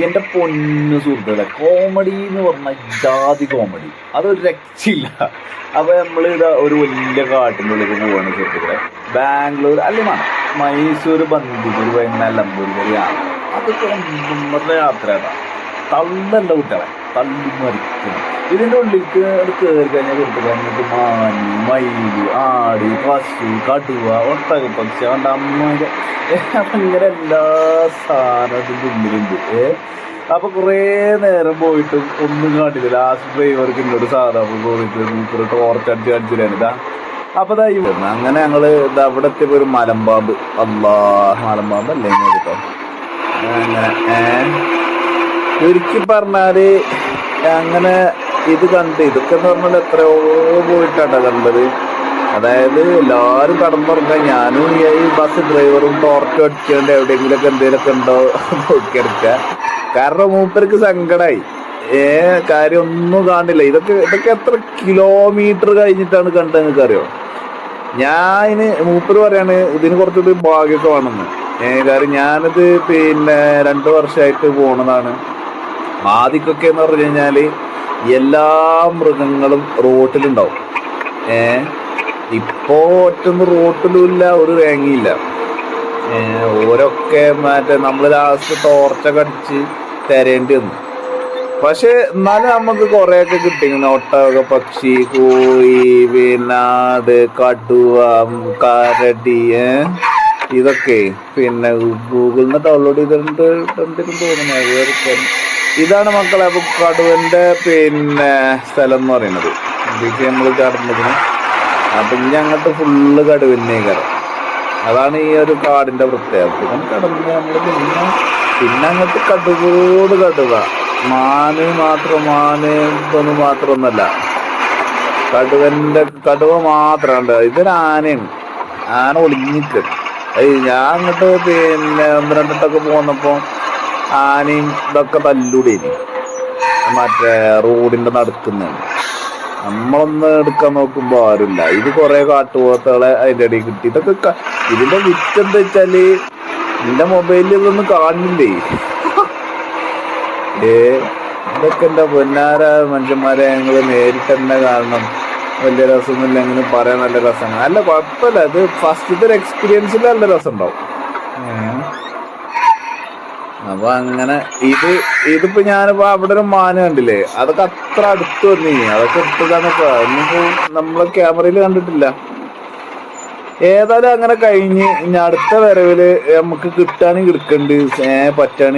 എന്റെ പൊന്നു സുഹൃത്തുക്കളെ, കോമഡി എന്ന് പറഞ്ഞാൽ ജാതി കോമഡി, അതൊരു രക്ഷയില്ല. അപ്പൊ നമ്മളിവിടെ ഒരു വലിയ കാട്ടിൻ്റെ ഉള്ളിലേക്ക് പോവാണ് സുഹൃത്തുക്കളെ. ബാംഗ്ലൂർ അല്ലെങ്കിൽ മൈസൂർ ബന്ദിപ്പൂർ നിലമ്പൂർ വരെയാണ്. അതൊക്കെ നമ്മുടെ യാത്രയാണ്. തള്ളല്ല കുട്ടികളെ, തള്ളി മരിക്കണം. ഇതിൻ്റെ ഉള്ളിലേക്ക് കയറി കഴിഞ്ഞാൽ സുഹൃത്തുക്കളെ മാന്, മയില്, ആട്, പശു, കടുവ, ഒട്ടകപ്പക്ഷി, അവൻ്റെ അമ്മയുടെ അങ്ങനെ എല്ലാ സാധനത്തിൻ്റെ ഉള്ളിലുണ്ട്. അപ്പൊ കുറേ നേരം പോയിട്ട് ഒന്നും കാട്ടില്ല. ലാസ്റ്റ് ഡ്രൈവർക്ക് എന്നോട് സാധാ പോയിട്ട് ടോർച്ച് അടിച്ച് കാണിച്ചിട്ടാ. അപ്പൊ അങ്ങനെ ഞങ്ങള് അവിടെ എത്തിയപ്പോ ഒരു മലമ്പാമ്പ്, മലമ്പാമ്പ് അല്ലേ കേട്ടോ. അങ്ങനെ ചുരുക്കി പറഞ്ഞാല് അങ്ങനെ ഇത് കണ്ട്, ഇതൊക്കെ എന്ന് പറഞ്ഞാൽ എത്രയോ പോയിട്ടാണ് കണ്ടത്. അതായത് എല്ലാവരും കടന്നുറങ്ങാൻ ഞാനും ഈ ബസ് ഡ്രൈവറും ടോർച്ച് അടിച്ചുകൊണ്ട് എവിടെയെങ്കിലൊക്കെ എന്തെങ്കിലുമൊക്കെ ഉണ്ടോ നോക്കിയെടുക്കുക. കാരണം മൂപ്പർക്ക് സങ്കടമായി. കാര്യം ഒന്നും കാണില്ല. ഇതൊക്കെ എത്ര കിലോമീറ്റർ കഴിഞ്ഞിട്ടാണ് കണ്ടത് നിങ്ങൾക്ക് അറിയോ? മൂപ്പര് പറയാണ് ഇതിന് കുറച്ചുകൂടി ഭാഗ്യമൊക്കെ വേണമെന്ന്. കാര്യം ഞാനിത് 2 വർഷമായിട്ട് പോണതാണ്. ആദ്യമൊക്കെ എന്ന് പറഞ്ഞു കഴിഞ്ഞാല് എല്ലാ മൃഗങ്ങളും റോട്ടിലുണ്ടാവും. ഇപ്പോ ഒറ്റൊന്നും റോട്ടിലും ഇല്ല, ഒരു തേങ്ങയില്ല. ഓരൊക്കെ നമ്മള് ലാസ്റ്റ് ടോർച്ചൊക്കെ അടിച്ച് തരേണ്ടി വന്നു. പക്ഷെ എന്നാലും നമുക്ക് കുറെയൊക്കെ കിട്ടിങ്ങനെ ഒട്ടക പക്ഷി, കോഴി, ആട്, കടുവ, കരടി, ഇതൊക്കെ ഗൂഗിളിൽ നിന്ന് ഡൗൺലോഡ് ചെയ്തിട്ടുണ്ട് തോന്നുന്നു. ഇതാണ് മക്കളെ അപ്പൊ കടുവന്റെ സ്ഥലം എന്ന് പറയുന്നത്. ഇതൊക്കെ നമ്മൾ കടന്നതിന് അപ്പൊ ഇനി അങ്ങോട്ട് ഫുള്ള് കടുവന്നെ കയറാം. അതാണ് ഈ ഒരു കാടിന്റെ പ്രത്യേകത. കടന്ന് നമ്മള് പിന്നെ അങ്ങോട്ട് കടുവോട് കടുവ. മാന് ഇതൊന്നും മാത്രമൊന്നല്ല, കടുവ മാത്രമുണ്ട്. ഇതൊരു ആനയാണ്. ആന ഒളിഞ്ഞിക്ക്. ഞാൻ അങ്ങോട്ട് 1-2 പോന്നപ്പോ ആനയും ഇതൊക്കെ തല്ലൂടേനി. റോഡിന്റെ നടുക്കുന്നതാണ്. നമ്മളൊന്ന് എടുക്കാൻ നോക്കുമ്പോ ആരുമില്ല. ഇത് കുറെ കാട്ടുപോത്തുകളെ അതിന്റെ ഇടയിൽ കിട്ടി. ഇതൊക്കെ ഇതിന്റെ വിറ്റെന്താ വെച്ചാല് എന്റെ മൊബൈലിൽ ഇതൊന്നും കാണില്ലേ. ഇതൊക്കെ എന്താ പൊന്നാര മനുഷ്യന്മാരെ ഞങ്ങള് നേരിട്ട് തന്നെ കാണണം. വലിയ രസമൊന്നുമില്ല, എങ്ങനെ പറയാൻ നല്ല രസമാണ്. അല്ല കുഴപ്പമില്ല, ഇത് ഫസ്റ്റത്തെ ഒരു എക്സ്പീരിയൻസിൽ നല്ല രസം ഉണ്ടാവും. അപ്പൊ അങ്ങനെ ഇതിപ്പോ ഞാനിപ്പോ അവിടെ ഒരു മാന് കണ്ടില്ലേ, അതൊക്കെ അത്ര അടുത്ത് വന്നീ. അതൊക്കെ എടുത്തതാണിപ്പോ. ഒന്നിപ്പോ നമ്മളെ ക്യാമറയിൽ കണ്ടിട്ടില്ല. ഏതായാലും അങ്ങനെ കഴിഞ്ഞ് ഇനി അടുത്ത വരവില് നമുക്ക് കിട്ടാനും കിടക്കണ്ട് പറ്റാണ്